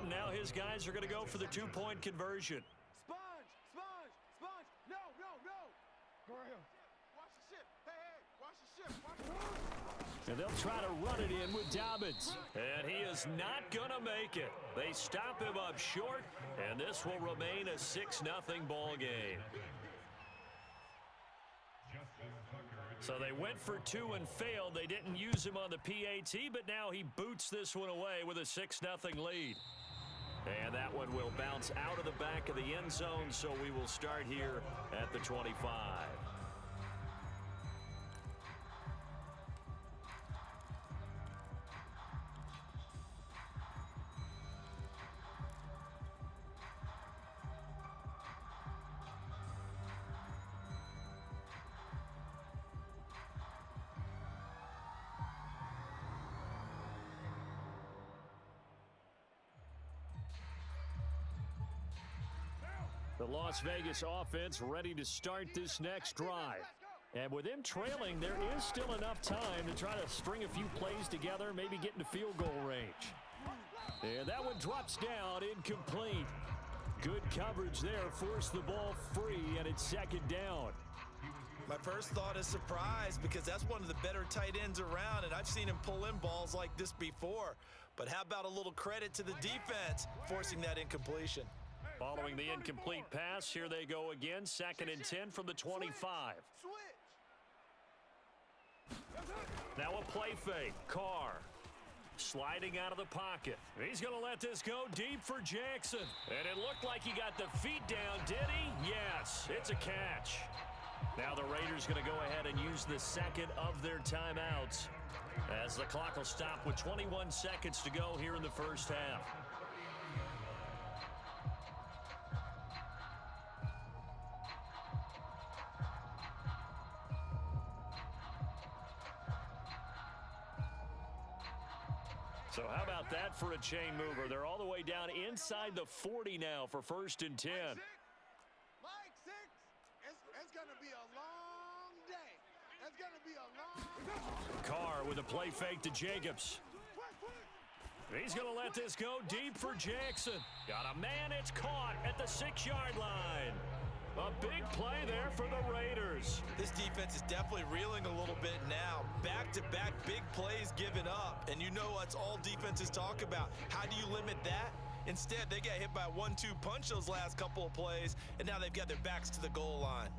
and now his guys are going to go for the two-point conversion. Sponge! No! Go ahead. Watch the ship. Hey, watch the ship. Watch the ship. And they'll try to run it in with Dobbins. And he is not going to make it. They stop him up short, and this will remain a 6-0 ball game. So they went for two and failed. They didn't use him on the PAT, but now he boots this one away with a 6-0 lead. And that one will bounce out of the back of the end zone, so we will start here at the 25. The Las Vegas offense ready to start this next drive. And with them trailing, there is still enough time to try to string a few plays together, maybe get into field goal range. And that one drops down, incomplete. Good coverage there, forced the ball free, and it's second down. My first thought is surprise, because that's one of the better tight ends around, and I've seen him pull in balls like this before. But how about a little credit to the defense forcing that incompletion? Following the incomplete pass, here they go again. 2nd and 10 from the 25. Now a play fake. Carr sliding out of the pocket. He's going to let this go deep for Jackson. And it looked like he got the feet down, did he? Yes, it's a catch. Now the Raiders going to go ahead and use the second of their timeouts, as the clock will stop with 21 seconds to go here in the first half. So how about that for a chain mover? They're all the way down inside the 40 now for 1st and 10. Mike 6. It's going to be a long day. It's going to be a long day. Carr with a play fake to Jacobs. He's going to let this go deep for Jackson. Got a man, it's caught at the 6-yard line. A big play there for the Raiders. This defense is definitely reeling a little bit now. Back-to-back big plays given up. And you know what's all defenses talk about. How do you limit that? Instead, they got hit by a 1-2 punch those last couple of plays, and now they've got their backs to the goal line.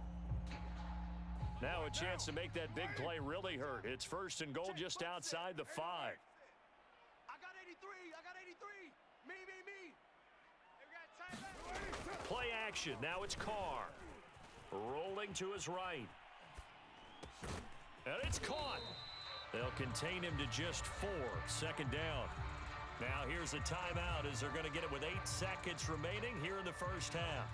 Now a chance to make that big play really hurt. It's 1st and goal just outside the 5. I got 83. Me. Play action. Now it's Carr. Rolling to his right. And it's caught. They'll contain him to just 4. 2nd down. Now here's a timeout as they're going to get it with 8 seconds remaining here in the first half.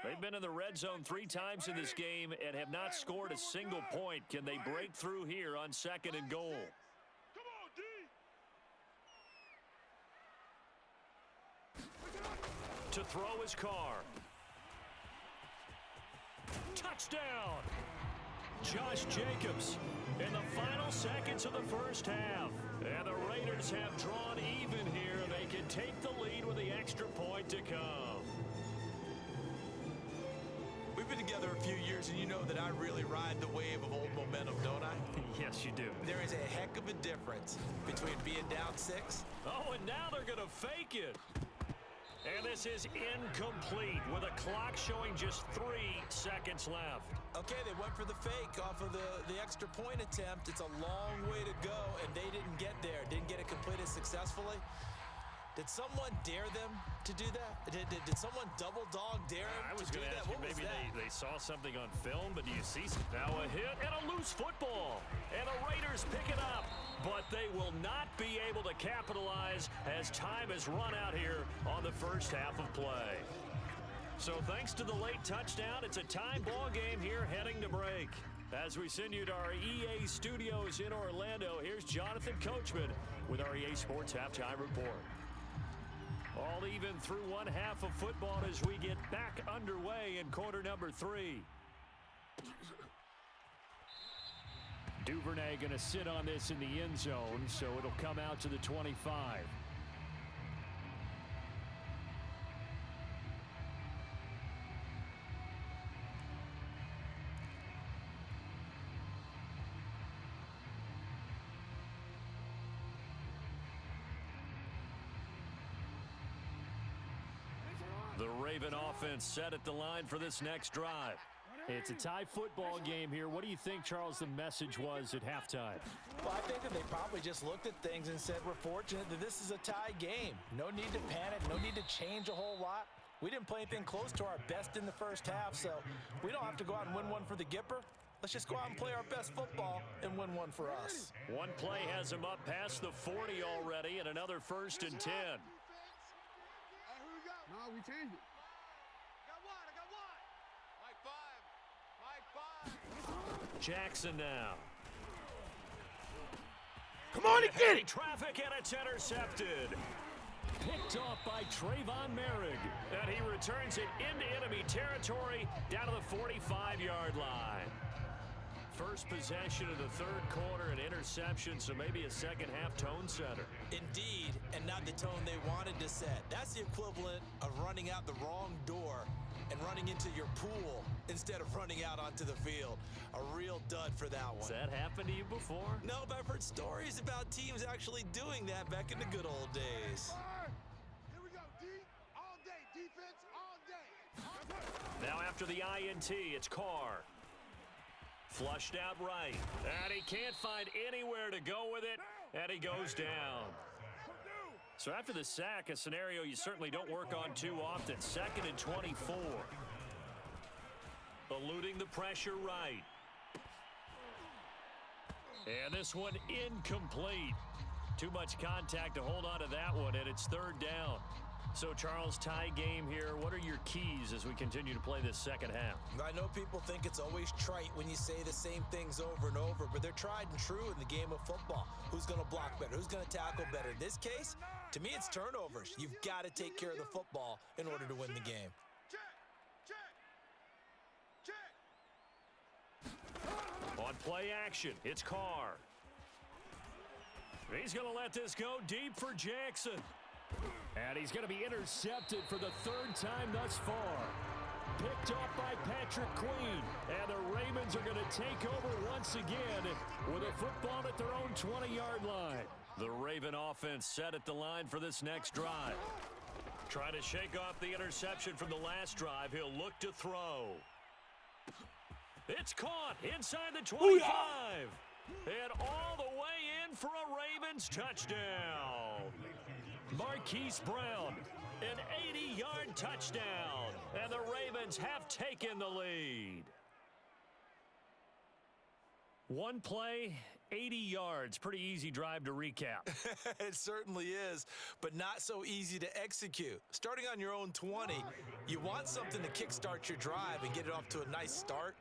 They've been in the red zone 3 times in this game and have not scored a single point. Can they break through here on 2nd and goal? Come on, D. To throw his Carr. Touchdown! Josh Jacobs in the final seconds of the first half. And the Raiders have drawn even here. They can take the lead with the extra point to come. We've been together a few years, and you know that I really ride the wave of old momentum, don't I? Yes, you do. There is a heck of a difference between being down 6. Oh, and now they're going to fake it. And this is incomplete with a clock showing just 3 seconds left. Okay, they went for the fake off of the extra point attempt. It's a long way to go, and they didn't get there. Didn't get it completed successfully. Did someone dare them to do that? Did someone double dog dare them to do that? I was going to ask you, maybe they saw something on film, but do you see? Now a hit and a loose football. And the Raiders pick it up. But they will not be able to capitalize as time has run out here on the first half of play. So thanks to the late touchdown, it's a tie ball game here heading to break. As we send you to our EA studios in Orlando, here's Jonathan Coachman with our EA Sports Halftime Report. All even through one half of football as we get back underway in quarter number 3. Duvernay going to sit on this in the end zone, so it'll come out to the 25. The Raven offense set at the line for this next drive. It's a tie football game here. What do you think, Charles, the message was at halftime? Well, I think that they probably just looked at things and said, we're fortunate that this is a tie game. No need to panic, no need to change a whole lot. We didn't play anything close to our best in the first half, so we don't have to go out and win one for the Gipper. Let's just go out and play our best football and win one for us. One play has him up past the 40 already, and another 1st and 10. No, we changed it. I got one. Mike 5. Jackson now. Come on and get it. Traffic, and it's intercepted. Picked off by Trayvon Merrick. And he returns it into enemy territory down to the 45-yard line. First possession of the third quarter, an interception, so maybe a second-half tone setter. Indeed, and not the tone they wanted to set. That's the equivalent of running out the wrong door and running into your pool instead of running out onto the field. A real dud for that one. Has that happened to you before? No, but I've heard stories about teams actually doing that back in the good old days. Here we go, D. All day. Defense all day. Now after the INT, it's Carr. Flushed out right, and he can't find anywhere to go with it, and he goes down. So after the sack, a scenario you certainly don't work on too often. 2nd and 24. Eluding the pressure right. And this one incomplete. Too much contact to hold on to that one, and it's 3rd down. So, Charles, tie game here. What are your keys as we continue to play this second half? I know people think it's always trite when you say the same things over and over, but they're tried and true in the game of football. Who's going to block better? Who's going to tackle better? In this case, to me, it's turnovers. You've got to take care of the football in order to win the game. On play action, it's Carr. He's going to let this go deep for Jackson. And he's going to be intercepted for the 3rd time thus far. Picked off by Patrick Queen. And the Ravens are going to take over once again with a football at their own 20-yard line. The Raven offense set at the line for this next drive. Trying to shake off the interception from the last drive. He'll look to throw. It's caught inside the 25. And all the way in for a Ravens touchdown. Marquise Brown, an 80-yard touchdown, and the Ravens have taken the lead. One play, 80 yards. Pretty easy drive to recap. It certainly is, but not so easy to execute. Starting on your own 20, you want something to kickstart your drive and get it off to a nice start.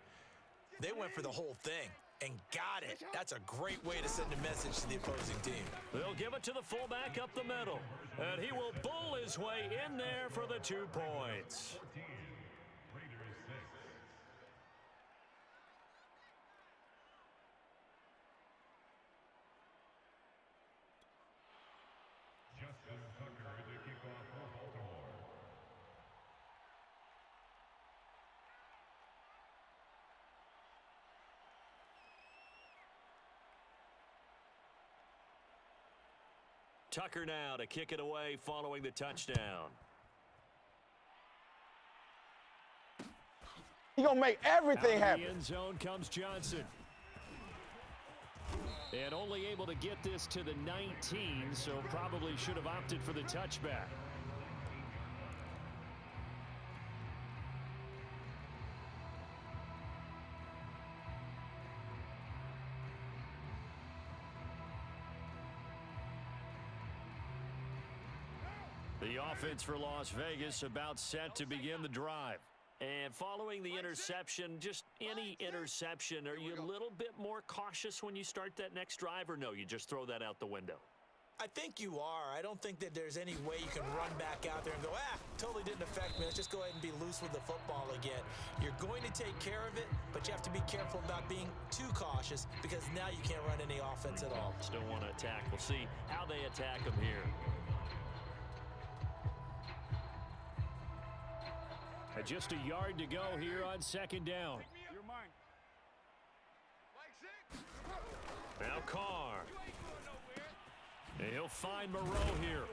They went for the whole thing and got it. That's a great way to send a message to the opposing team. They'll give it to the fullback up the middle, and he will bull his way in there for the 2 points. Tucker now to kick it away following the touchdown. He gonna make everything happen. Out of the end zone comes Johnson. And only able to get this to the 19, so probably should have opted for the touchback. The offense for Las Vegas about set to begin the drive. And following the interception, just any interception, are you a little bit more cautious when you start that next drive, or no, you just throw that out the window? I think you are. I don't think that there's any way you can run back out there and go, totally didn't affect me. Let's just go ahead and be loose with the football again. You're going to take care of it, but you have to be careful about being too cautious because now you can't run any offense at all. Still want to attack. We'll see how they attack him here. Just a yard to go here on second down. You're mine. Now Carr. And he'll find Moreau here.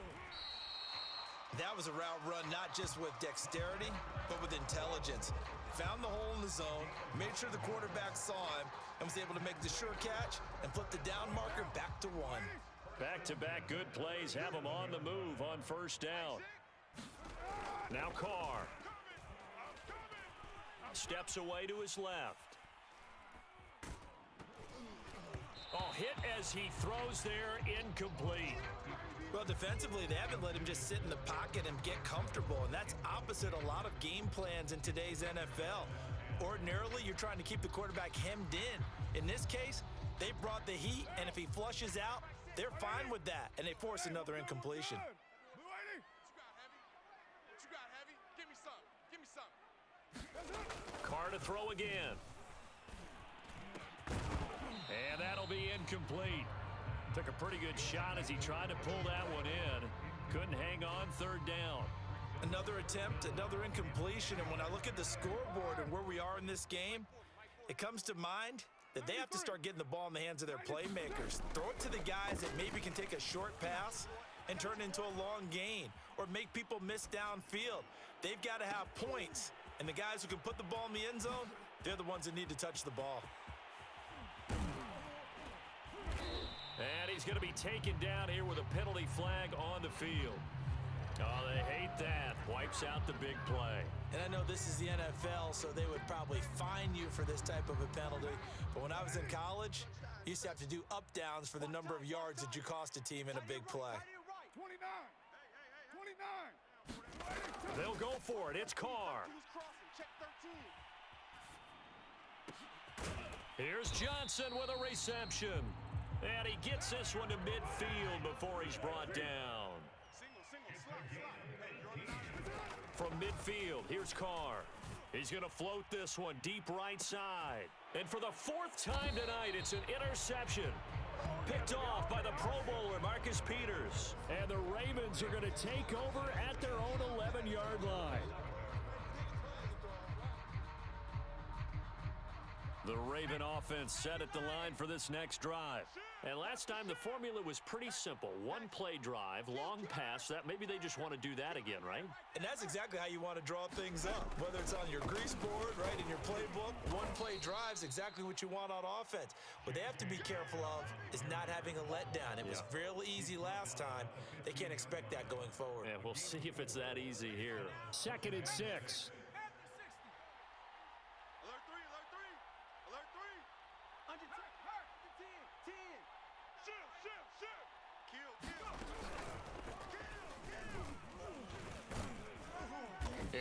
That was a route run not just with dexterity, but with intelligence. Found the hole in the zone, made sure the quarterback saw him, and was able to make the sure catch and flip the down marker back to 1. Back-to-back good plays have him on the move on first down. Now Carr. Steps away to his left. Oh, hit as he throws there, incomplete. Well, defensively, they haven't let him just sit in the pocket and get comfortable, and that's opposite a lot of game plans in today's NFL. Ordinarily, you're trying to keep the quarterback hemmed in. In this case, they brought the heat, and if he flushes out, they're fine with that, and they force another incompletion. Carr to throw again. And that'll be incomplete. Took a pretty good shot as he tried to pull that one in. Couldn't hang on third down. Another attempt, another incompletion, and when I look at the scoreboard and where we are in this game, it comes to mind that they have to start getting the ball in the hands of their playmakers. Throw it to the guys that maybe can take a short pass and turn it into a long gain or make people miss downfield. They've got to have points, and the guys who can put the ball in the end zone, they're the ones that need to touch the ball. And he's going to be taken down here with a penalty flag on the field. Oh, they hate that. Wipes out the big play. And I know this is the NFL, so they would probably fine you for this type of a penalty. But when I was in college, you used to have to do up-downs for the number of yards that you cost a team in a big play. 29. 29. They'll go for it. It's Carr. Here's Johnson with a reception. And he gets this one to midfield before he's brought down. From midfield, here's Carr. He's going to float this one deep right side. And for the fourth time tonight, it's an interception. Picked off by the Pro Bowler, Marcus Peters. And the Ravens are going to take over at their own 11-yard line. The Raven offense set at the line for this next drive. And last time the formula was pretty simple. One play drive, long pass. That maybe they just want to do that again, right? And that's exactly how you want to draw things up. Whether it's on your grease board, right, in your playbook, one play drive is exactly what you want on offense. What they have to be careful of is not having a letdown. It was real easy last time. They can't expect that going forward. Yeah, we'll see if it's that easy here. 2nd and 6.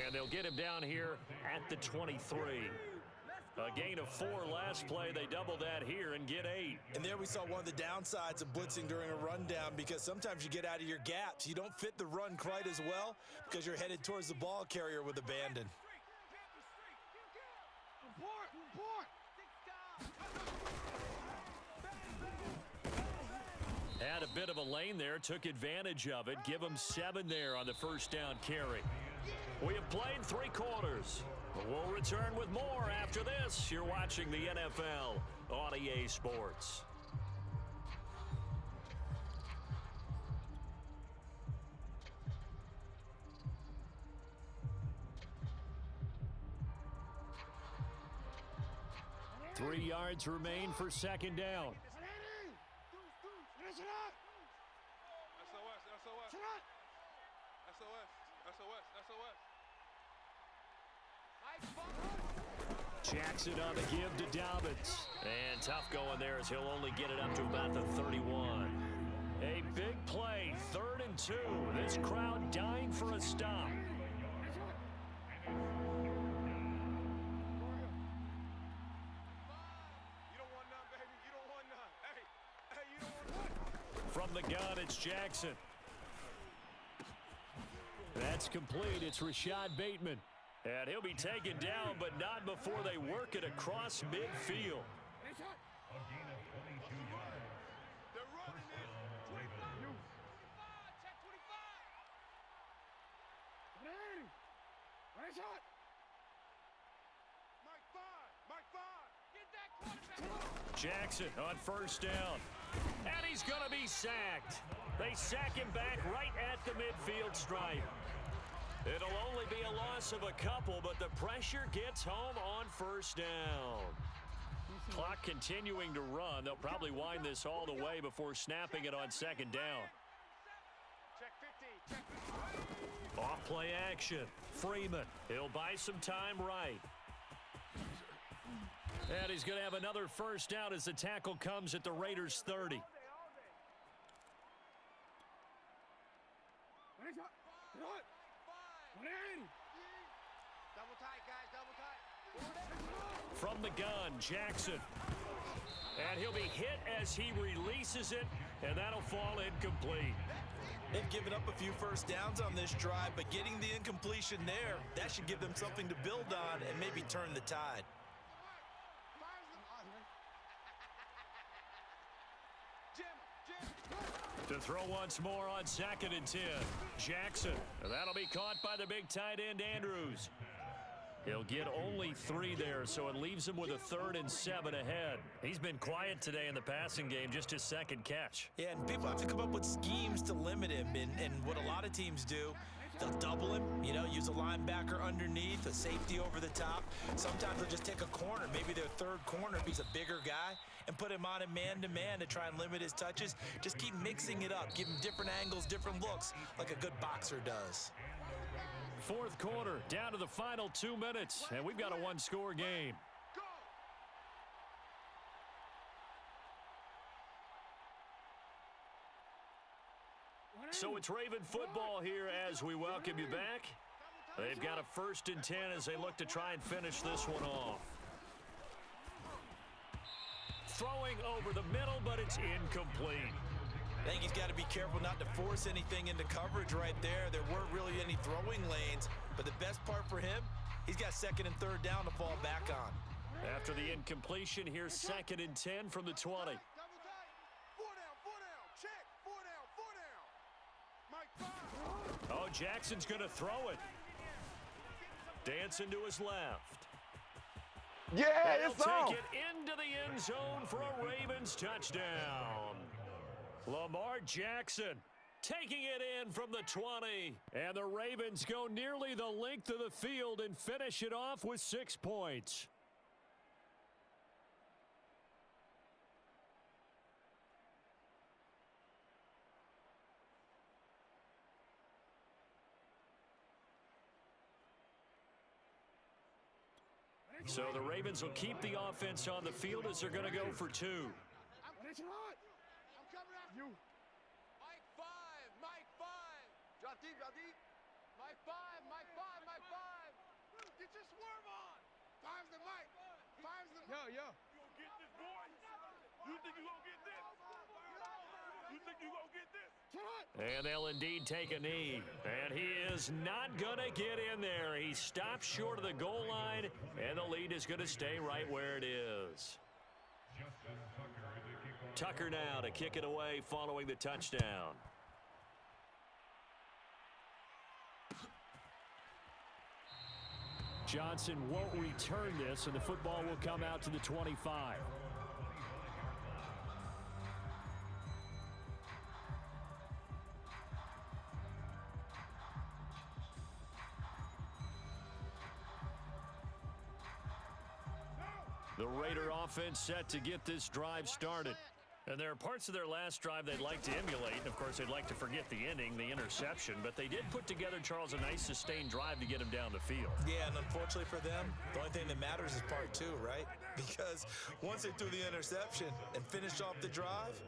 And they'll get him down here at the 23. A gain of 4 last play. They double that here and get 8. And there we saw one of the downsides of blitzing during a rundown because sometimes you get out of your gaps. You don't fit the run quite as well because you're headed towards the ball carrier with abandon. Had a bit of a lane there, took advantage of it. Give him 7 there on the first down carry. We have played 3 quarters. We'll return with more after this. You're watching the NFL on EA Sports. Three yards remain for second down. Jackson on the give to Dobbins. And tough going there as he'll only get it up to about the 31. A big play, 3rd and 2. This crowd dying for a stop. From the gun. gun, it's Jackson. That's complete. It's Rashad Bateman. And he'll be taken down, but not before they work it across midfield. They're running it. 25. Check 25. Mike 5. Get that quarterback. Jackson on first down. And he's going to be sacked. They sack him back right at the midfield stripe. It'll only be a loss of a couple, but the pressure gets home on first down. Clock continuing to run. They'll probably wind this all the way before snapping it on second down. Check 50. Check 50. Off play action. Freeman. He'll buy some time right. And he's going to have another first down as the tackle comes at the Raiders' 30. Double tight, guys. Double tight. From the gun, Jackson. And he'll be hit as he releases it, and that'll fall incomplete. They've given up a few first downs on this drive, but getting the incompletion there, that should give them something to build on and maybe turn the tide. To throw once more on 2nd and 10. Jackson. And that'll be caught by the big tight end, Andrews. He'll get only 3 there, so it leaves him with a 3rd and 7 ahead. He's been quiet today in the passing game, just his second catch. Yeah, and people have to come up with schemes to limit him, and what a lot of teams do, they'll double him, use a linebacker underneath, a safety over the top. Sometimes they'll just take a corner, maybe their third corner if he's a bigger guy, and put him on a man-to-man to try and limit his touches. Just keep mixing it up, give him different angles, different looks, like a good boxer does. Fourth quarter, down to the final 2 minutes, and we've got a one-score game. So it's Raven football here as we welcome you back. They've got a 1st and 10 as they look to try and finish this one off. Throwing over the middle, but it's incomplete. I think he's got to be careful not to force anything into coverage right there. There weren't really any throwing lanes, but the best part for him, he's got 2nd and 3rd down to fall back on. After the incompletion, here's 2nd and 10 from the 20. Double tight. 4 down. Check. 4 down. Mike 5. Oh, Jackson's going to throw it. Dancing to his left. Yeah, They'll it's on. take it into the end zone for a Ravens touchdown. Lamar Jackson taking it in from the 20. And the Ravens go nearly the length of the field and finish it off with 6 points. So the Ravens will keep the offense on the field as they're going to go for 2. I'm coming after you. Mike 5. Mike 5. Drop deep. Mike 5. Mike 5. Mike 5. Get your swerve on. 5's the Mike. 5's the Mike. Yo. You gonna get this, boy? You think you gonna get this? You think you gonna get this? And they'll indeed take a knee. And he is not going to get in there. He stops short of the goal line, and the lead is going to stay right where it is. Tucker now to kick it away following the touchdown. Johnson won't return this, and the football will come out to the 25. The Raider offense set to get this drive started. And there are parts of their last drive they'd like to emulate. And, of course, they'd like to forget the ending, the interception. But they did put together, Charles, a nice sustained drive to get him down the field. Yeah, and unfortunately for them, the only thing that matters is part 2, right? Because once they threw the interception and finished off the drive,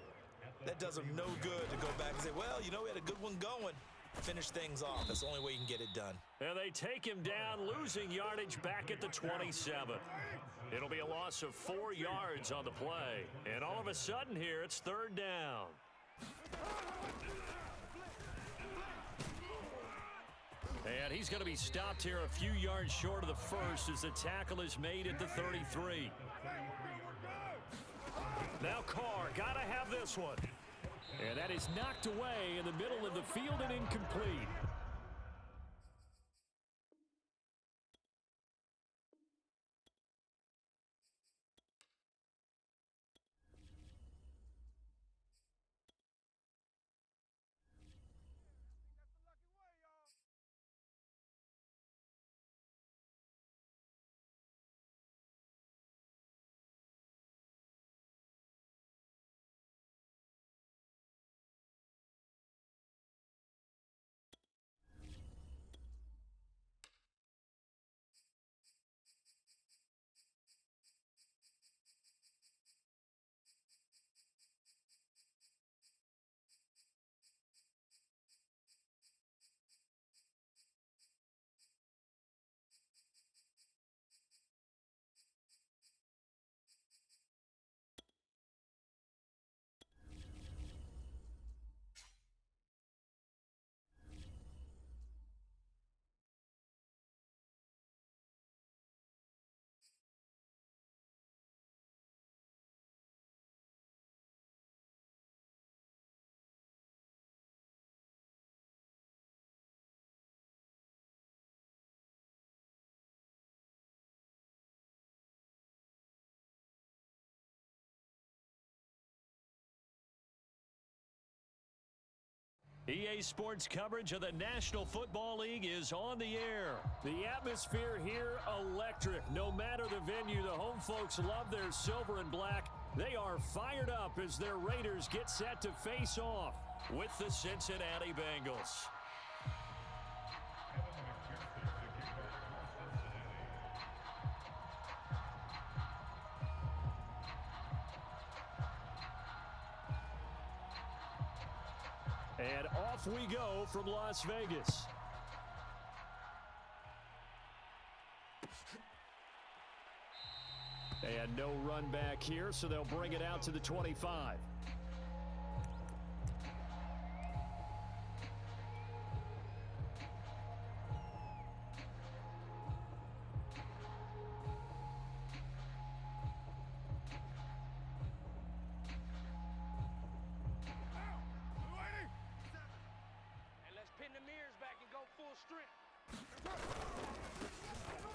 that does them no good to go back and say, well, we had a good one going. Finish things off. That's the only way you can get it done. And they take him down, losing yardage back at the 27. It'll be a loss of 4 yards on the play. And all of a sudden here, it's 3rd down. And he's going to be stopped here a few yards short of the first as the tackle is made at the 33. Now Carr, got to have this one. And that is knocked away in the middle of the field and incomplete. EA Sports coverage of the National Football League is on the air. The atmosphere here, electric. No matter the venue, the home folks love their silver and black. They are fired up as their Raiders get set to face off with the Cincinnati Bengals. And off we go from Las Vegas. And no run back here, so they'll bring it out to the 25.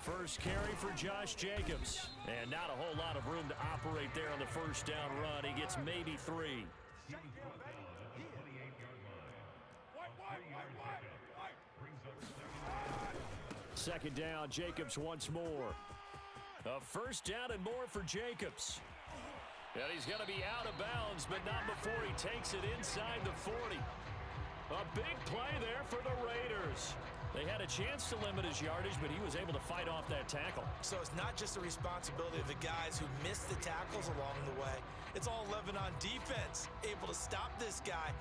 First carry for Josh Jacobs. And not a whole lot of room to operate there on the first down run. He gets maybe 3. Second down, Jacobs once more. A first down and more for Jacobs. And he's going to be out of bounds, but not before he takes it inside the 40. A big play there for the Raiders. They had a chance to limit his yardage, but he was able to fight off that tackle. So it's not just the responsibility of the guys who missed the tackles along the way. It's all 11 on defense, able to stop this guy,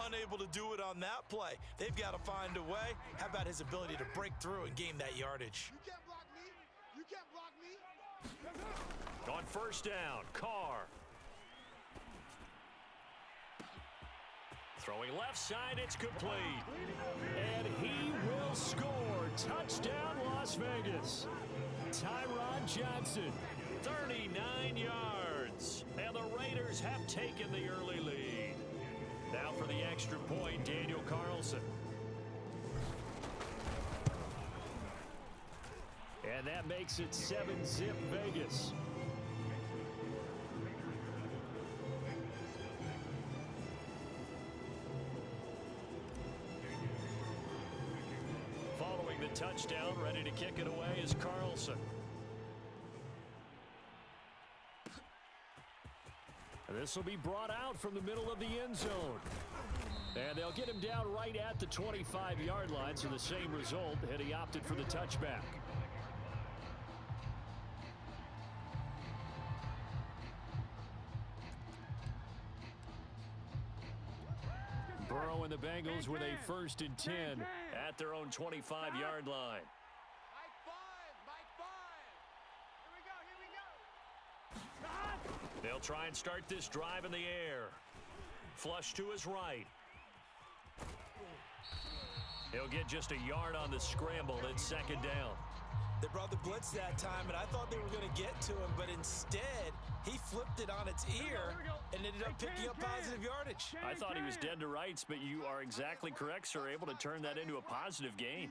unable to do it on that play. They've got to find a way. How about his ability to break through and gain that yardage? You can't block me. You can't block me. On first down, Carr. Throwing left side, it's complete. And he will score. Touchdown, Las Vegas. Tyrod Johnson, 39 yards. And the Raiders have taken the early lead. Now for the extra point, Daniel Carlson. And that makes it 7-zip Vegas. Following the touchdown, ready to kick it away is Carlson. This will be brought out from the middle of the end zone. And they'll get him down right at the 25-yard line, so the same result, and he opted for the touchback. Burrow and the Bengals with a 1st and 10 at their own 25-yard line. Mike 5. Mike 5. Here we go. They'll try and start this drive in the air. Flush to his right. He'll get just a yard on the scramble. It's second down. They brought the blitz that time, and I thought they were going to get to him, but instead, he flipped it on its ear and ended up picking up positive yardage. I thought he was dead to rights, but you are exactly correct, sir. Able to turn that into a positive gain.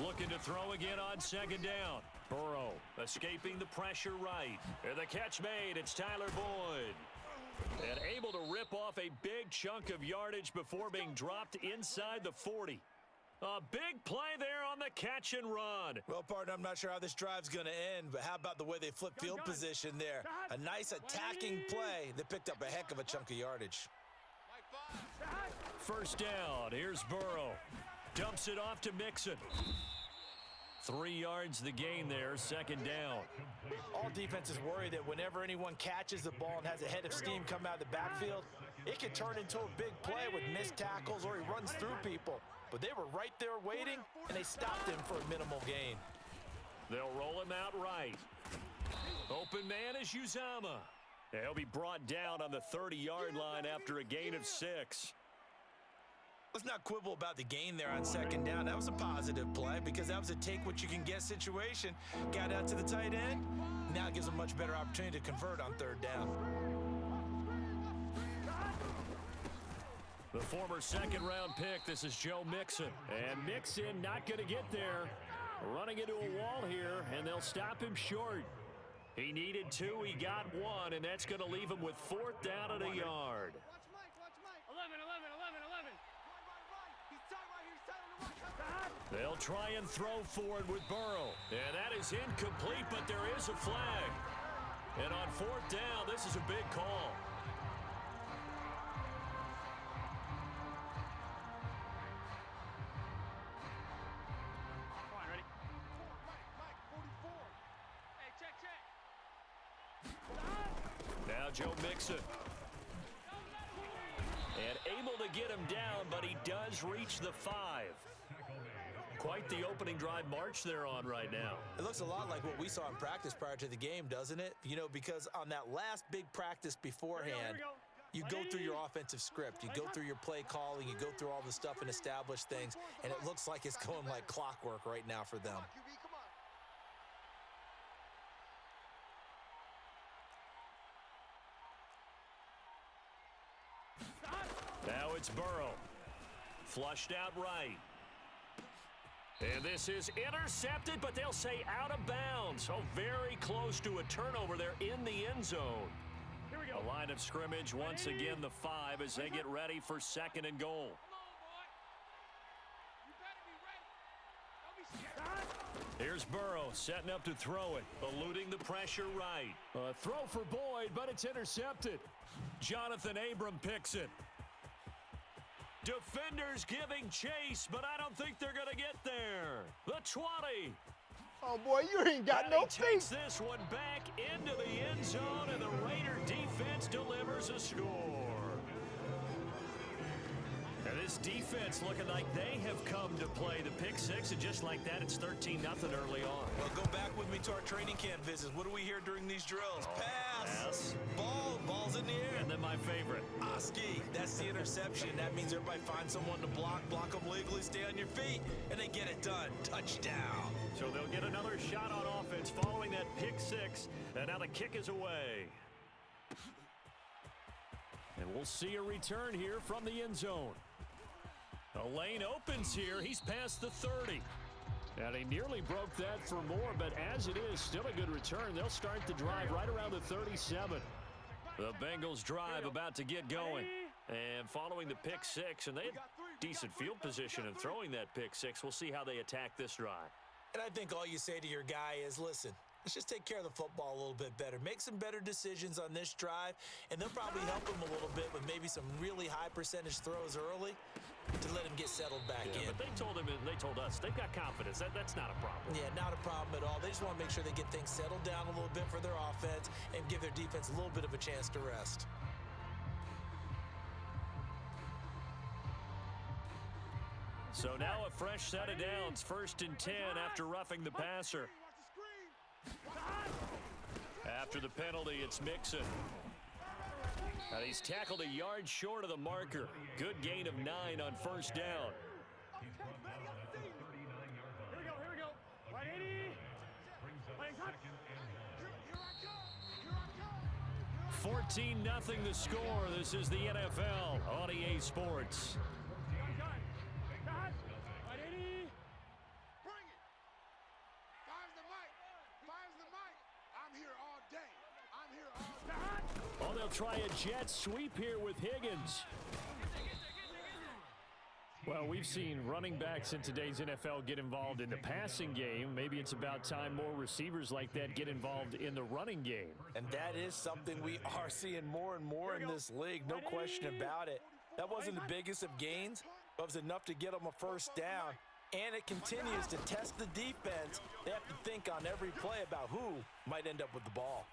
Looking to throw again on second down. Burrow escaping the pressure right. And the catch made. It's Tyler Boyd. And able to rip off a big chunk of yardage before being dropped inside the 40. A big play there on the catch and run. Well, partner, I'm not sure how this drive's going to end, but how about the way they flipped field position there? A nice attacking play that picked up a heck of a chunk of yardage. First down. Here's Burrow. Dumps it off to Mixon. 3 yards the gain there, second down. All defenses worry that whenever anyone catches the ball and has a head of steam come out of the backfield, it can turn into a big play with missed tackles or he runs through people. But they were right there waiting, and they stopped him for a minimal gain. They'll roll him out right. Open man is Uzama. He'll be brought down on the 30-yard line after a gain of 6. Let's not quibble about the gain there on second down. That was a positive play because that was a take-what-you-can-get situation. Got out to the tight end. Now it gives them a much better opportunity to convert on third down. The former second-round pick, this is Joe Mixon. And Mixon not going to get there. Running into a wall here, and they'll stop him short. He needed 2, he got 1, and that's going to leave him with 4th down and a yard. Watch Mike. 11. He's tight right here. He's tight on the right. They'll try and throw forward with Burrow. And that is incomplete, but there is a flag. And on 4th down, this is a big call. Now Joe Mixon. And able to get him down, but he does reach the 5. Quite the opening drive march they're on right now. It looks a lot like what we saw in practice prior to the game, doesn't it? You know, because on that last big practice beforehand, you go through your offensive script. You go through your play calling. You go through all the stuff and establish things. And it looks like it's going like clockwork right now for them. Now it's Burrow. Flushed out right. And this is intercepted, but they'll say out of bounds. Oh, very close to a turnover there in the end zone. Here we go. A line of scrimmage once again, the 5 as they get ready for second and goal. Here's Burrow setting up to throw it, eluding the pressure right. A throw for Boyd, but it's intercepted. Jonathan Abram picks it. Defenders giving chase, but I don't think they're going to get there. The 20. Oh, boy, you ain't got no feet. Takes this one back into the end zone, and the Raider defense delivers a score. And this defense looking like they have come to play. The pick 6, and just like that, it's 13-0 early on. Well, go back with me to our training camp visits. What do we hear during these drills? Pass. Ball's in the air. And then my favorite. Oski, that's the interception. That means everybody finds someone to block them legally, stay on your feet, and they get it done. Touchdown. So they'll get another shot on offense following that pick 6, and now the kick is away. And we'll see a return here from the end zone. A lane opens here. He's past the 30. And he nearly broke that for more, but as it is, still a good return. They'll start the drive right around the 37. The Bengals drive about to get going. And following the pick 6, and they had decent field position in throwing that pick 6. We'll see how they attack this drive. And I think all you say to your guy is, listen, let's just take care of the football a little bit better. Make some better decisions on this drive, and they'll probably help him a little bit with maybe some really high percentage throws early to let him get settled back in. But they told us they've got confidence. That's not a problem. Yeah, not a problem at all. They just want to make sure they get things settled down a little bit for their offense and give their defense a little bit of a chance to rest. So now a fresh set of downs, 1st and 10 after roughing the passer. After the penalty, it's Mixon. And he's tackled a yard short of the marker. Good gain of 9 on first down. Here we go. 14-0 the score. This is the NFL on EA Sports. Oh, they'll try a jet sweep here with Higgins. Well, we've seen running backs in today's NFL get involved in the passing game. Maybe it's about time more receivers like that get involved in the running game. And that is something we are seeing more and more in this league, no question about it. That wasn't the biggest of gains, but it was enough to get them a first down. And it continues to test the defense. They have to think on every play about who might end up with the ball.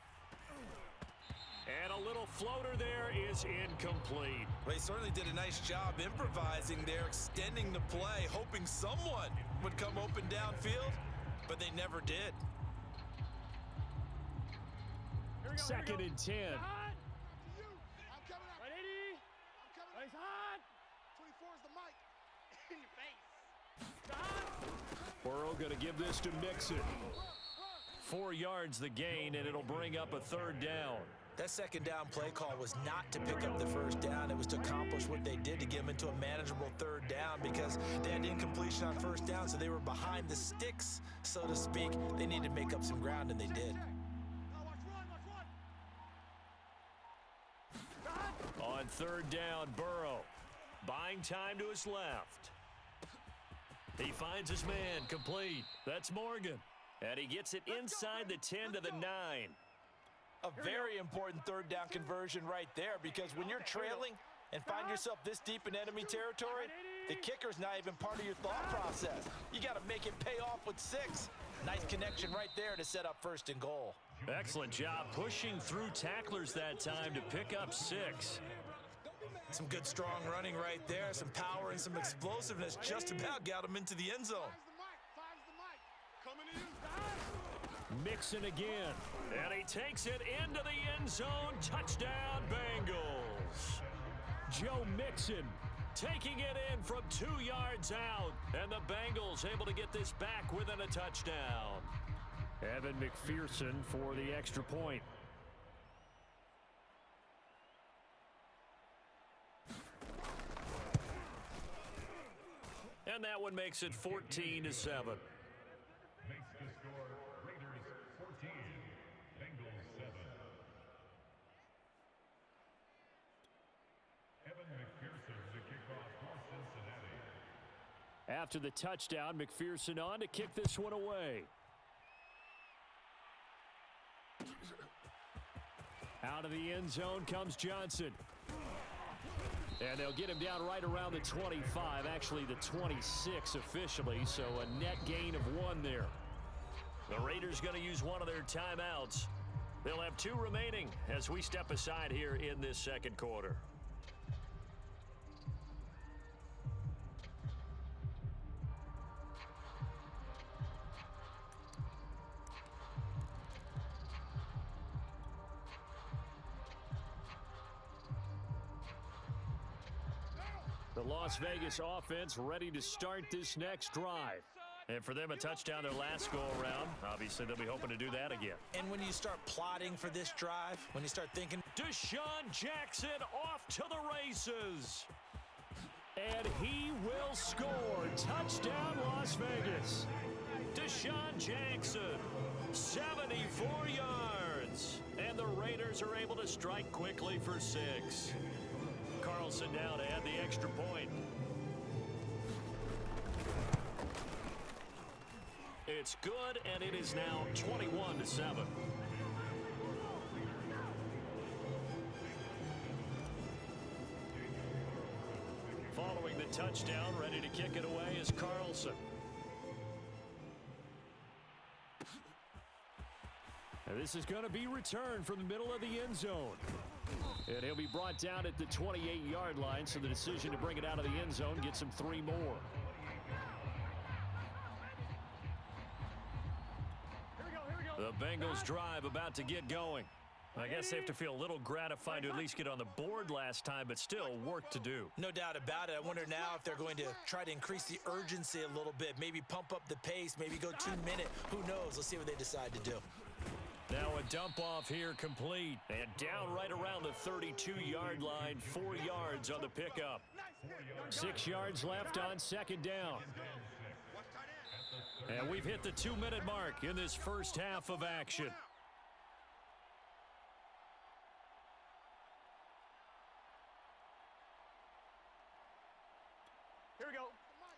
And a little floater there is incomplete. Well, he certainly did a nice job improvising there, extending the play, hoping someone would come open downfield, but they never did. Second and 10. I'm coming up. 24 is the mic. In your face. Burrow going to give this to Mixon. 4 yards the gain, and it'll bring up a third down. That second down play call was not to pick up the first down. It was to accomplish what they did to get them into a manageable third down because they had incompletion on first down, so they were behind the sticks, so to speak. They needed to make up some ground, and they did. On third down, Burrow buying time to his left. He finds his man complete. That's Morgan. And he gets it inside the 10 to the 9. A very important third down conversion right there because when you're trailing and find yourself this deep in enemy territory, the kicker's not even part of your thought process. You got to make it pay off with 6. Nice connection right there to set up first and goal. Excellent job pushing through tacklers that time to pick up 6. Some good strong running right there, some power and some explosiveness just about got him into the end zone. Mixon again, and he takes it into the end zone. Touchdown, Bengals. Joe Mixon taking it in from 2 yards out, and the Bengals able to get this back within a touchdown. Evan McPherson for the extra point. And that one makes it 14-7. After the touchdown, McPherson on to kick this one away. Out of the end zone comes Johnson. And they'll get him down right around the 25, actually the 26 officially, so a net gain of 1 there. The Raiders going to use one of their timeouts. They'll have 2 remaining as we step aside here in this second quarter. The Las Vegas offense ready to start this next drive. And for them, a touchdown their last go-around. Obviously, they'll be hoping to do that again. And when you start plotting for this drive, when you start thinking, Deshaun Jackson off to the races. And he will score. Touchdown, Las Vegas. Deshaun Jackson, 74 yards. And the Raiders are able to strike quickly for 6. Carlson now to add the extra point. It's good, and it is now 21-7. Following the touchdown, ready to kick it away is Carlson. And this is going to be returned from the middle of the end zone. And he'll be brought down at the 28-yard line, so the decision to bring it out of the end zone gets him 3 more. The Bengals drive about to get going. I guess they have to feel a little gratified to at least get on the board last time, but still work to do. No doubt about it. I wonder now if they're going to try to increase the urgency a little bit, maybe pump up the pace, maybe go 2 minute. Who knows? Let's see what they decide to do. Now a dump off here complete, and down right around the 32-yard line, 4 yards on the pickup. 6 yards left on second down. And we've hit the 2-minute mark in this first half of action. Here we go.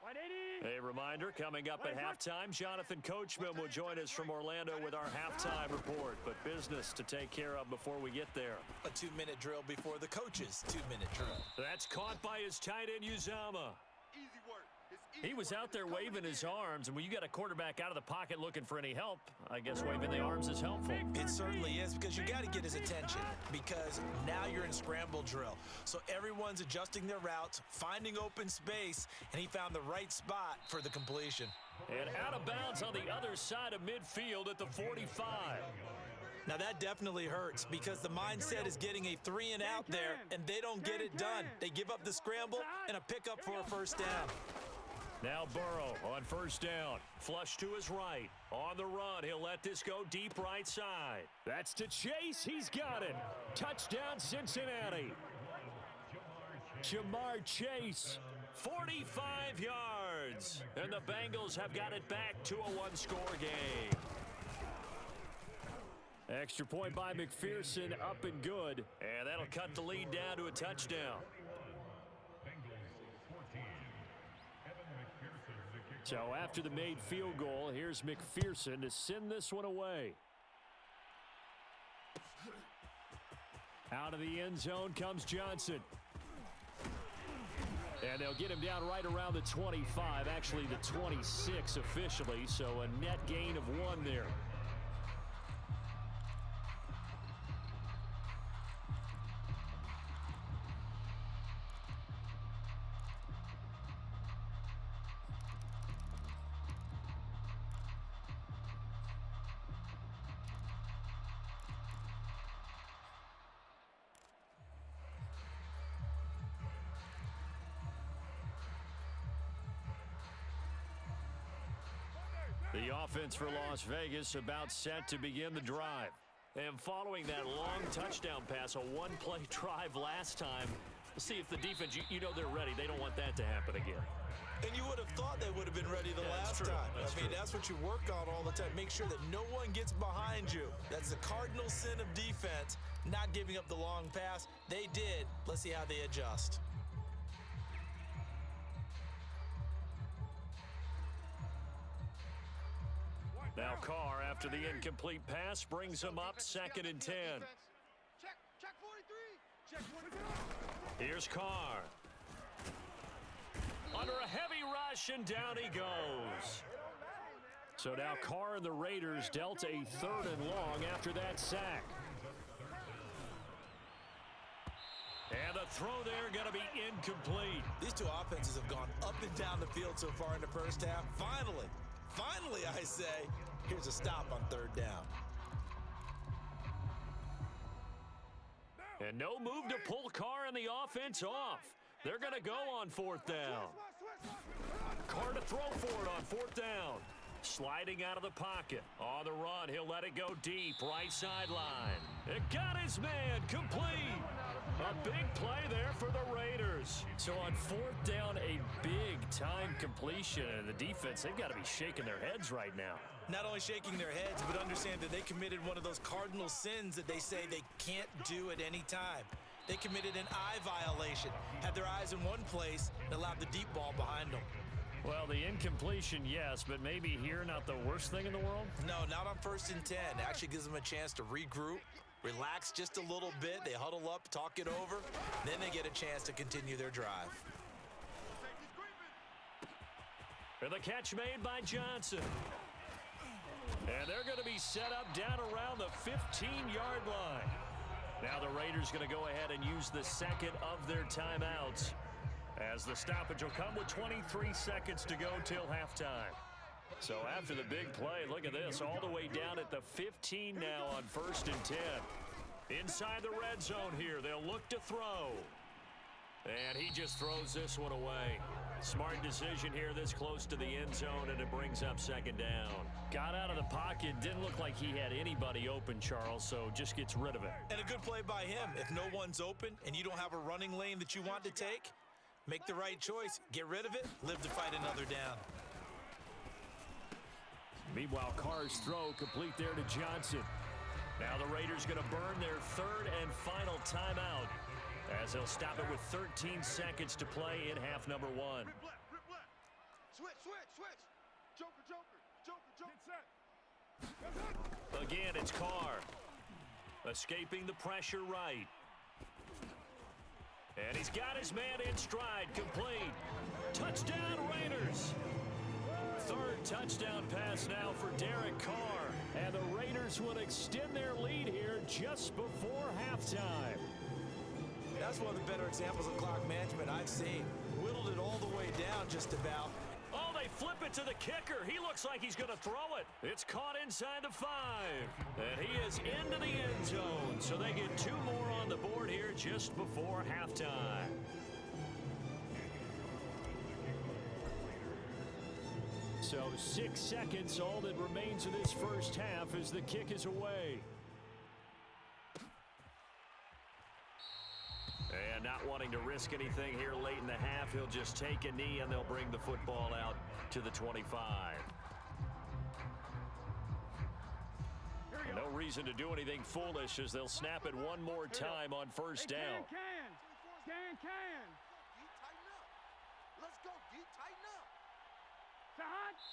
180. A reminder, coming up at halftime, Jonathan Coachman will join us from Orlando with our halftime report. But business to take care of before we get there. A 2-minute drill before the coach's 2-minute drill. That's caught by his tight end, Uzama. Easy work. It's easy He was work. out there It's waving coming his in. arms, and when you got a quarterback out of the pocket looking for any help, I guess waving the arms is helpful. It certainly is, because you got to get his attention, because now you're in scramble drill. So everyone's adjusting their routes, finding open space, and he found the right spot for the completion. And out of bounds on the other side of midfield at the 45. Now that definitely hurts, because the mindset is getting a 3 and out there, and they don't get it done. They give up the scramble and a pickup for a first down. Now Burrow on first down. Flush to his right. On the run, he'll let this go deep right side. That's to Chase. He's got it. Touchdown, Cincinnati. Jamar Chase, 45 yards. And the Bengals have got it back to a one-score game. Extra point by McPherson, up and good. And that'll cut the lead down to a touchdown. So after the made field goal, here's McPherson to send this one away. Out of the end zone comes Johnson. And they'll get him down right around the 25, actually the 26 officially, so a net gain of 1 there. The offense for Las Vegas about set to begin the drive. And following that long touchdown pass, a one-play drive last time, let's see if the defense, you know they're ready. They don't want that to happen again. And you would have thought they would have been ready the last time. That's what you work on all the time. Make sure that no one gets behind you. That's the cardinal sin of defense, not giving up the long pass. They did. Let's see how they adjust. Now Carr, after the incomplete pass, brings him up 2nd and 10. Check 43. Check 43. Here's Carr. Under a heavy rush, and down he goes. So now Carr and the Raiders dealt a 3rd and long after that sack. And the throw there going to be incomplete. These two offenses have gone up and down the field so far in the first half. Finally, I say, here's a stop on 3rd down. And no move to pull Carr and the offense off. They're going to go on 4th down. Carr to throw for it on 4th down. Sliding out of the pocket. On the run, he'll let it go deep, right sideline. It got his man, complete. A big play there for the Raiders. So on 4th down, a big-time completion. And the defense, they've got to be shaking their heads right now. Not only shaking their heads, but understand that they committed one of those cardinal sins that they say they can't do at any time. They committed an eye violation, had their eyes in one place, and allowed the deep ball behind them. Well, the incompletion, yes, but maybe here not the worst thing in the world? No, not on 1st and 10. It actually gives them a chance to regroup, relax just a little bit. They huddle up, talk it over. Then they get a chance to continue their drive. And the catch made by Johnson. And they're going to be set up down around the 15-yard line. Now the Raiders going to go ahead and use the 2nd of their timeouts, as the stoppage will come with 23 seconds to go till halftime. So after the big play, look at this, all the way down at the 15 now on 1st and 10. Inside the red zone here, they'll look to throw. And he just throws this one away. Smart decision here this close to the end zone, and it brings up second down. Got out of the pocket, didn't look like he had anybody open, Charles, so just gets rid of it. And a good play by him. If no one's open and you don't have a running lane that you want to take, make the right choice. Get rid of it, live to fight another down. Meanwhile, Carr's throw complete there to Johnson. Now the Raiders going to burn their third and final timeout as they'll stop it with 13 seconds to play in half number one. Rip left. Switch. Joker. Get set. Again, it's Carr. Escaping the pressure right. And he's got his man in stride, complete. Touchdown, Raiders. Third touchdown pass now for Derek Carr. And the Raiders will extend their lead here just before halftime. That's one of the better examples of clock management I've seen. Whittled it all the way down just about. Oh, they flip it to the kicker. He looks like he's going to throw it. It's caught inside the 5. And he is into the end zone. So they get 2 more on the board here just before halftime. So 6 seconds, all that remains of this first half as the kick is away. And not wanting to risk anything here late in the half, he'll just take a knee and they'll bring the football out to the 25. No reason to do anything foolish as they'll snap it one more time on first down. Can. Let's go, D. Tighten up.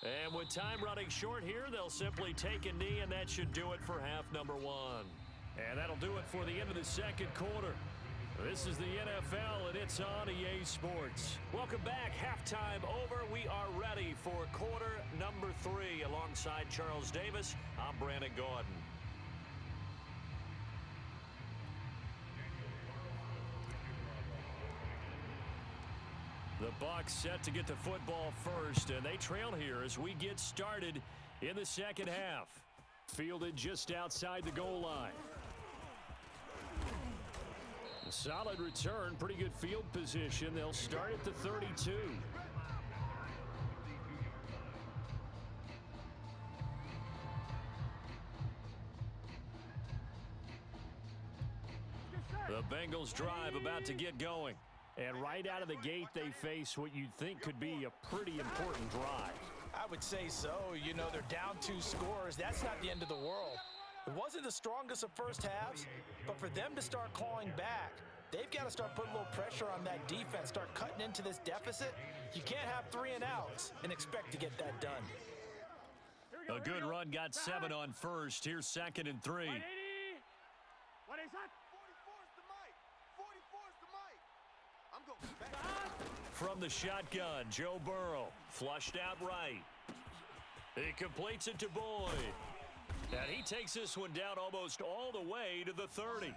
And with time running short here, they'll simply take a knee, and that should do it for half number one. And that'll do it for the end of the second quarter. This is the NFL, and it's on EA Sports. Welcome back. Halftime over. We are ready for quarter number 3. Alongside Charles Davis, I'm Brandon Gordon. The Bucs set to get the football first, and they trail here as we get started in the second half. Fielded just outside the goal line. A solid return, pretty good field position. They'll start at the 32. The Bengals drive about to get going. And right out of the gate, they face what you'd think could be a pretty important drive. I would say so. You know, they're down 2 scores. That's not the end of the world. It wasn't the strongest of first halves, but for them to start clawing back, they've got to start putting a little pressure on that defense, start cutting into this deficit. You can't have 3 and outs and expect to get that done. A good run got 7 on first. Here's second and 3. What is that? 44's the mic. 44's the mic. I'm going back. From the shotgun, Joe Burrow flushed out right. He completes it to Boyd. And he takes this one down almost all the way to the 30.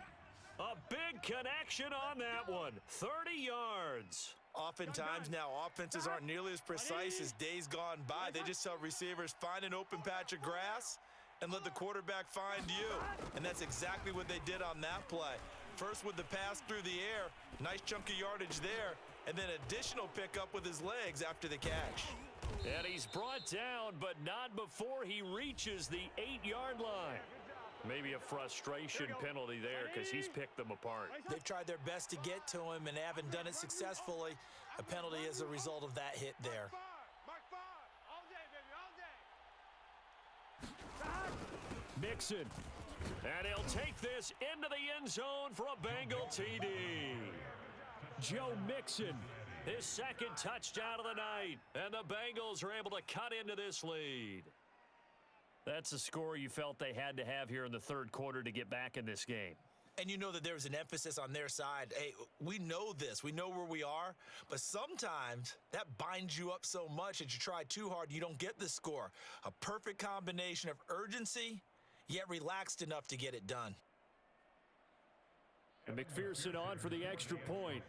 A big connection on that one. 30 yards. Oftentimes now, offenses aren't nearly as precise as days gone by. They just tell receivers, find an open patch of grass and let the quarterback find you. And that's exactly what they did on that play. First with the pass through the air, nice chunk of yardage there, and then additional pickup with his legs after the catch. And he's brought down, but not before he reaches the 8-yard line. Maybe a frustration penalty there because he's picked them apart. They've tried their best to get to him and haven't done it successfully. A penalty as a result of that hit there. Mark 5. All day, baby, all day. Mixon. And he'll take this into the end zone for a Bengal TD. Joe Mixon, his second touchdown of the night. And the Bengals are able to cut into this lead. That's a score you felt they had to have here in the third quarter to get back in this game. And you know that there was an emphasis on their side. Hey, we know this. We know where we are. But sometimes that binds you up so much that you try too hard, you don't get the score. A perfect combination of urgency, yet relaxed enough to get it done. And McPherson on for the extra point.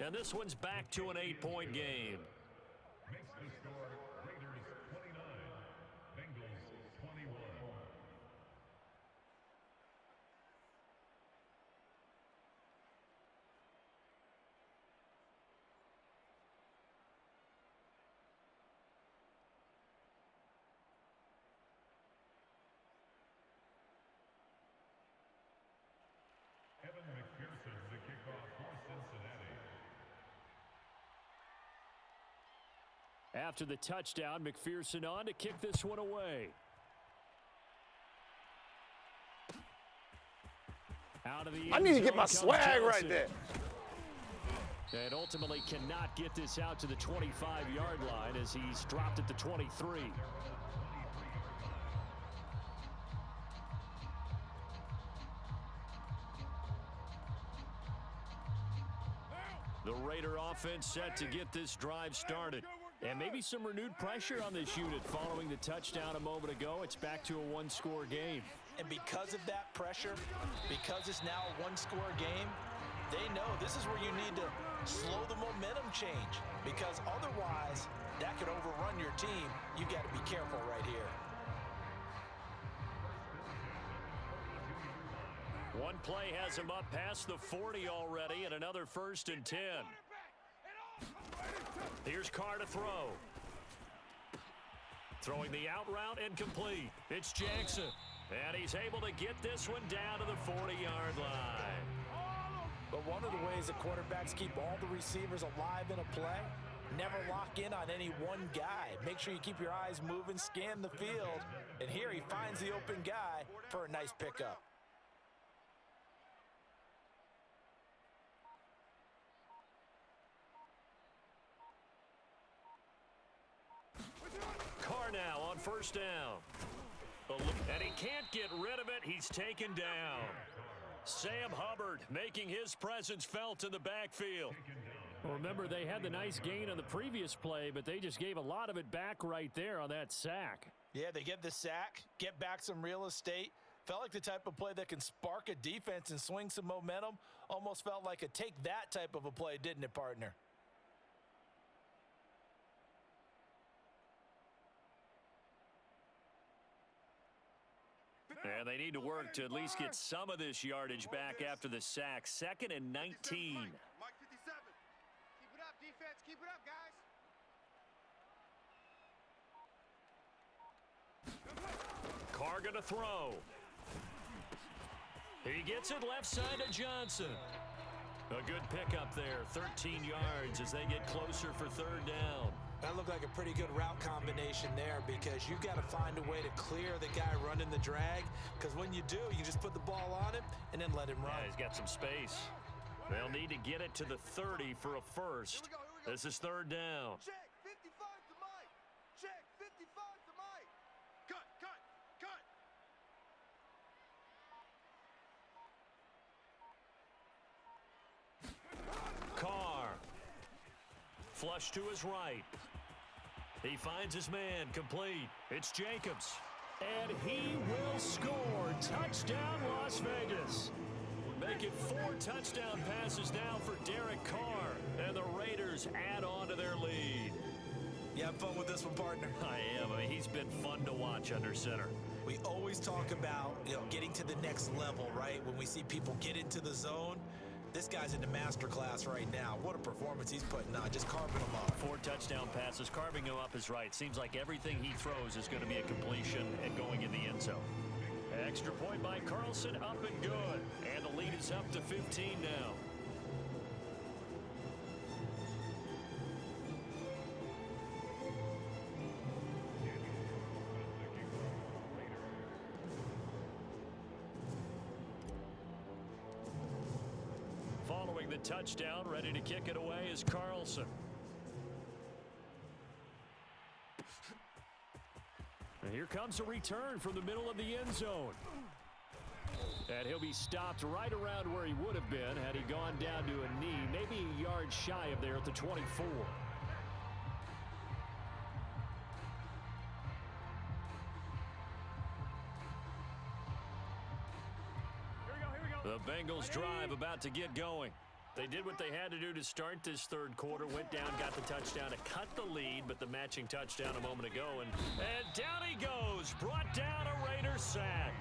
And this one's back to an 8-point game. After the touchdown, McPherson on to kick this one away. Out of the I need to get my swag right there. And ultimately cannot get this out to the 25-yard line as he's dropped at the 23. The Raider offense set to get this drive started. And maybe some renewed pressure on this unit following the touchdown a moment ago. It's back to a one-score game. And because of that pressure, because it's now a one-score game, they know this is where you need to slow the momentum change, because otherwise that could overrun your team. You've got to be careful right here. One play has him up past the 40 already, and another 1st and 10. Here's Carr to throw. Throwing the out route incomplete. It's Jackson. And he's able to get this one down to the 40-yard line. But one of the ways that quarterbacks keep all the receivers alive in a play, never lock in on any one guy. Make sure you keep your eyes moving, scan the field. And here he finds the open guy for a nice pickup. Carr now on 1st down. And he can't get rid of it. He's taken down. Sam Hubbard making his presence felt in the backfield. Well, remember, they had the nice gain on the previous play, but they just gave a lot of it back right there on that sack. Yeah, they get the sack, get back some real estate. Felt like the type of play that can spark a defense and swing some momentum. Almost felt like a take that type of a play, didn't it, partner? And they need to work to at least get some of this yardage back after the sack. 2nd and 19. Mike 57. Keep it up, defense. Keep it up, guys. Carr gonna throw. He gets it left side to Johnson. A good pickup there. 13 yards as they get closer for 3rd down. That looked like a pretty good route combination there, because you've got to find a way to clear the guy running the drag, because when you do, you just put the ball on him and then let him run. Yeah, he's got some space. They'll need to get it to the 30 for a first. This is 3rd down. Check 55 to Mike. Check 55 to Mike. Cut, cut, cut. Carr. Flush to his right. He finds his man, complete. It's Jacobs. And he will score. Touchdown, Las Vegas. Make it 4 touchdown passes now for Derek Carr. And the Raiders add on to their lead. You have fun with this one, partner? I am. I mean, he's been fun to watch under center. We always talk about, getting to the next level, right? When we see people get into the zone. This guy's in the master class right now. What a performance he's putting on, just carving them up. 4 touchdown passes, carving him up is right. Seems like everything he throws is going to be a completion and going in the end zone. Extra point by Carlson, up and good. And the lead is up to 15 now. Following the touchdown, ready to kick it away is Carlson. And here comes a return from the middle of the end zone. And he'll be stopped right around where he would have been had he gone down to a knee, maybe a yard shy of there at the 24. The Bengals drive about to get going. They did what they had to do to start this 3rd quarter. Went down, got the touchdown to cut the lead, but the matching touchdown a moment ago. And down he goes. Brought down a Raider sack.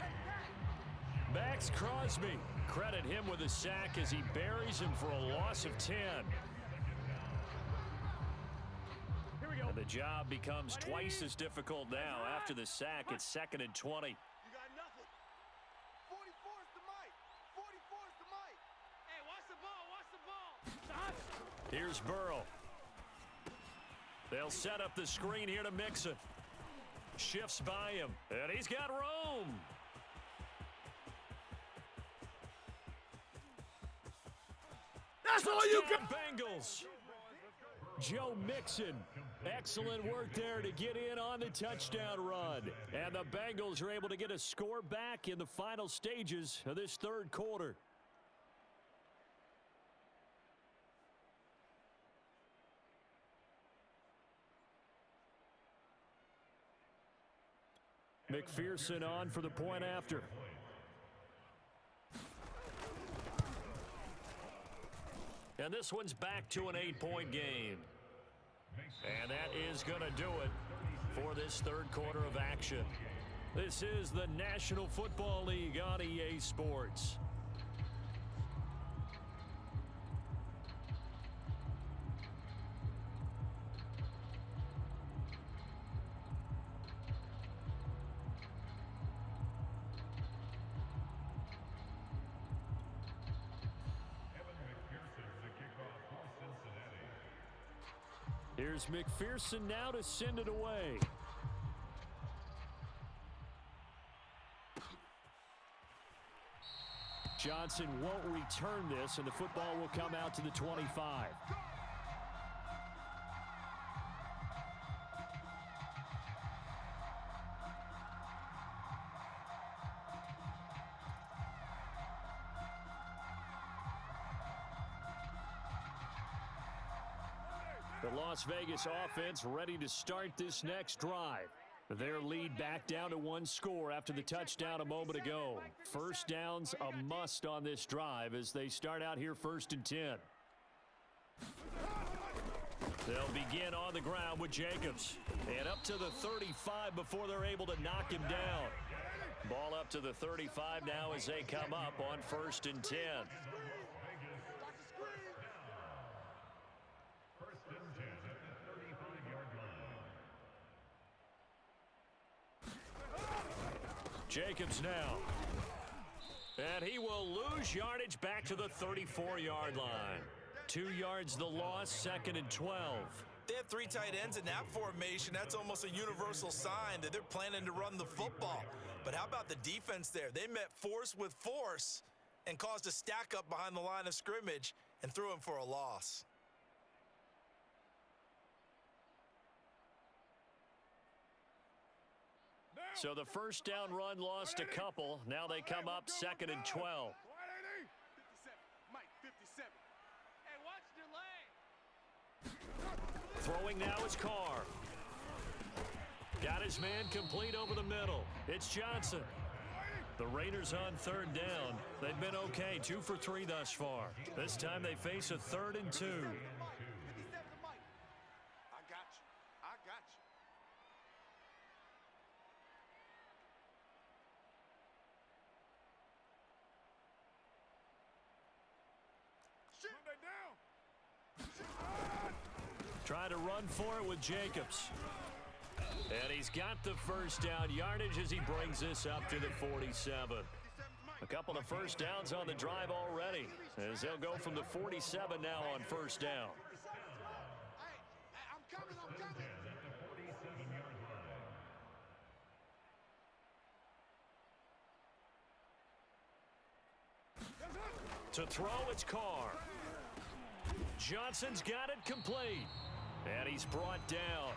Max Crosby. Credit him with a sack as he buries him for a loss of 10. And the job becomes twice as difficult now. After the sack, it's 2nd and 20. Here's Burrow. They'll set up the screen here to Mixon. Shifts by him, and he's got room. That's all you got. Bengals. Joe Mixon. Excellent work there to get in on the touchdown run. And the Bengals are able to get a score back in the final stages of this third quarter. McPherson on for the point after. And this one's back to an 8-point game. And that is going to do it for this third quarter of action. This is the National Football League on EA Sports. Here's McPherson now to send it away. Johnson won't return this, and the football will come out to the 25. The Las Vegas offense ready to start this next drive. Their lead back down to one score after the touchdown a moment ago. First down's a must on this drive as they start out here 1st and 10. They'll begin on the ground with Jacobs. And up to the 35 before they're able to knock him down. Ball up to the 35 now as they come up on 1st and 10. Jacobs now. And he will lose yardage back to the 34-yard line. 2 yards the loss, 2nd and 12. They have 3 tight ends in that formation. That's almost a universal sign that they're planning to run the football. But how about the defense there? They met force with force and caused a stack up behind the line of scrimmage and threw him for a loss. So the first down run lost a couple. Now they come up 2nd and 12. 57. Mike, 57. Hey, watch your lane. Throwing now is Carr. Got his man complete over the middle. It's Johnson. The Raiders on 3rd down. They've been okay, 2 for 3 thus far. This time they face a 3rd and 2. 57 to Mike. I got you. I got you. Try to run for it with Jacobs. And he's got the first down yardage as he brings this up to the 47. A couple of first downs on the drive already as they'll go from the 47 now on 1st down. I'm coming. To throw, it's Carr. Johnson's got it complete. And he's brought down.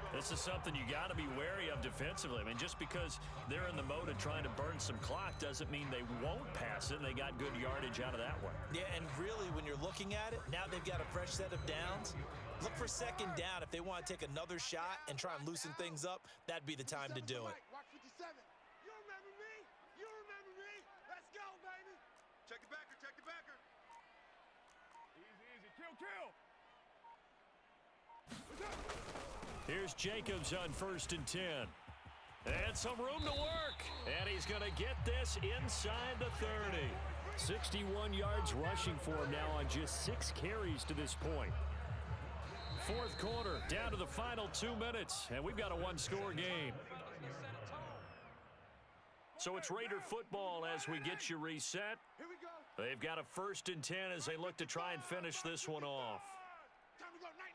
This is something you got to be wary of defensively. I mean, just because they're in the mode of trying to burn some clock doesn't mean they won't pass it. They got good yardage out of that one. Yeah, and really, when you're looking at it, now they've got a fresh set of downs. Look for 2nd down. If they want to take another shot and try and loosen things up, that'd be the time to do it. Watch 57. You remember me? You remember me? Let's go, baby. Check the backer. Easy. Kill. Here's Jacobs on 1st and 10. And some room to work. And he's going to get this inside the 30. 61 yards rushing for him now on just 6 carries to this point. 4th quarter, down to the final 2 minutes. And we've got a 1-score game. So it's Raider football as we get you reset. Here we go. They've got a 1st and 10 as they look to try and finish this one off. Time to go. Night.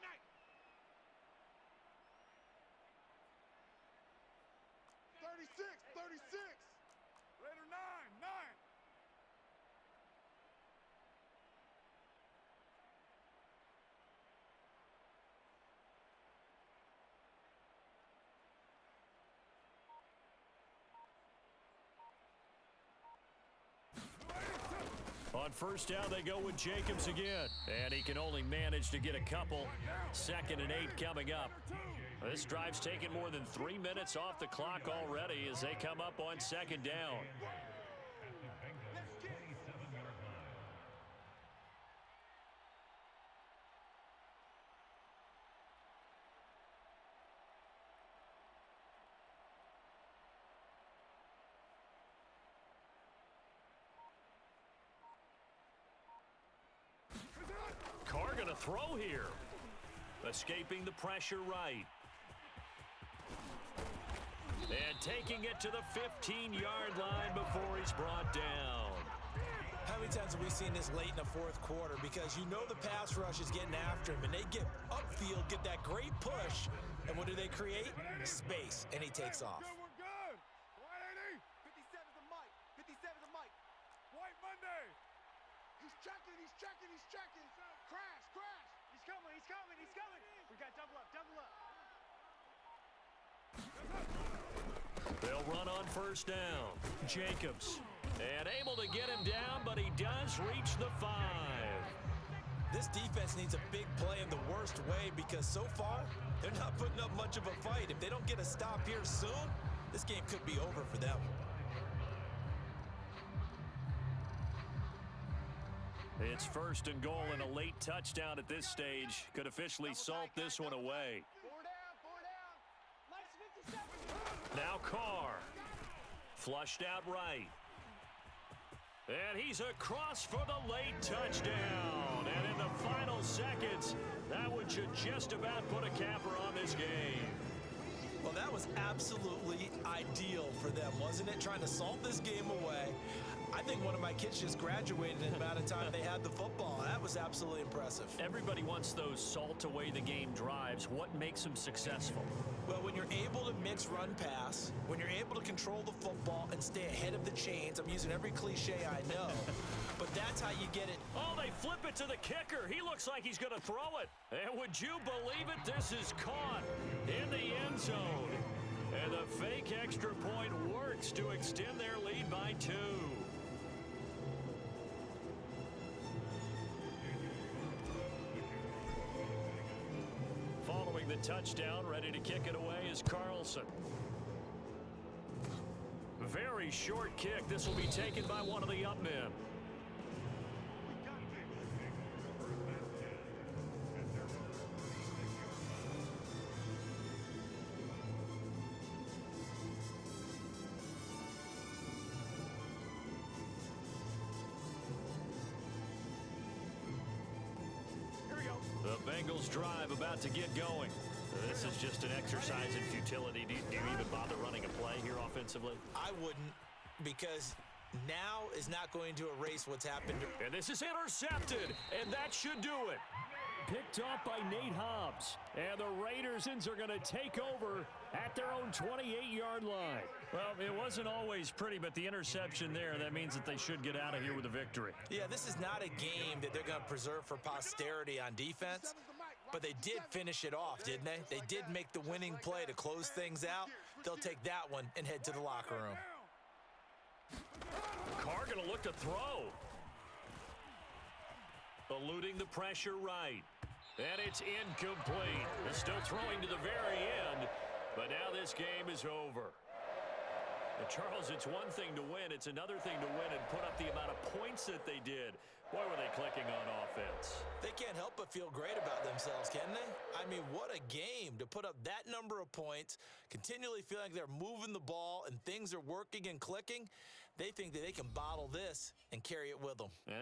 On first down, they go with Jacobs again. And he can only manage to get a couple. 2nd and 8 coming up. This drive's taken more than 3 minutes off the clock already as they come up on 2nd down. Carr going to throw here. Escaping the pressure right. And taking it to the 15-yard line before he's brought down. How many times have we seen this late in the 4th quarter? Because you know the pass rush is getting after him, and they get upfield, get that great push, and what do they create? Space, and he takes off. We're good. 180. 57's the mic. 57's the mic. White Monday. He's checking. He's checking. He's checking. Crash. Crash. He's coming. He's coming. He's coming. We got double up. Double up. They'll run on first down. Jacobs. And able to get him down, but he does reach the 5. This defense needs a big play in the worst way because so far, they're not putting up much of a fight. If they don't get a stop here soon, this game could be over for them. It's 1st and goal, and a late touchdown at this stage could officially salt this one away. 4 down. Minus 57. Now Carr. Flushed out right. And he's across for the late touchdown. And in the final seconds, that one should just about put a capper on this game. Well, that was absolutely ideal for them, wasn't it? Trying to salt this game away. I think one of my kids just graduated in the amount of time they had the football. That was absolutely impressive. Everybody wants those salt away the game drives. What makes them successful? Well, when you're able to mix run pass, when you're able to control the football and stay ahead of the chains, I'm using every cliche I know, but that's how you get it. Oh, they flip it to the kicker. He looks like he's going to throw it. And would you believe it? This is caught in the end zone. And the fake extra point works to extend their lead by 2. Following the touchdown, ready to kick it away is Carlson. Very short kick. This will be taken by one of the up men. The Bengals drive about to get going. This is just an exercise in futility. Do you even bother running a play here offensively? I wouldn't, because now is not going to erase what's happened. And this is intercepted, and that should do it. Picked off by Nate Hobbs. And the Raiders are going to take over at their own 28-yard line. Well, it wasn't always pretty, but the interception there, that means that they should get out of here with a victory. Yeah, this is not a game that they're going to preserve for posterity on defense, but they did finish it off, didn't they? They did make the winning play to close things out. They'll take that one and head to the locker room. Carr going to look to throw. Eluding the pressure right. And it's incomplete. It's still throwing to the very end, but now this game is over. But Charles, it's one thing to win. It's another thing to win and put up the amount of points that they did. Boy, were they clicking on offense. They can't help but feel great about themselves, can they? I mean, what a game to put up that number of points, continually feeling like they're moving the ball and things are working and clicking. They think that they can bottle this and carry it with them.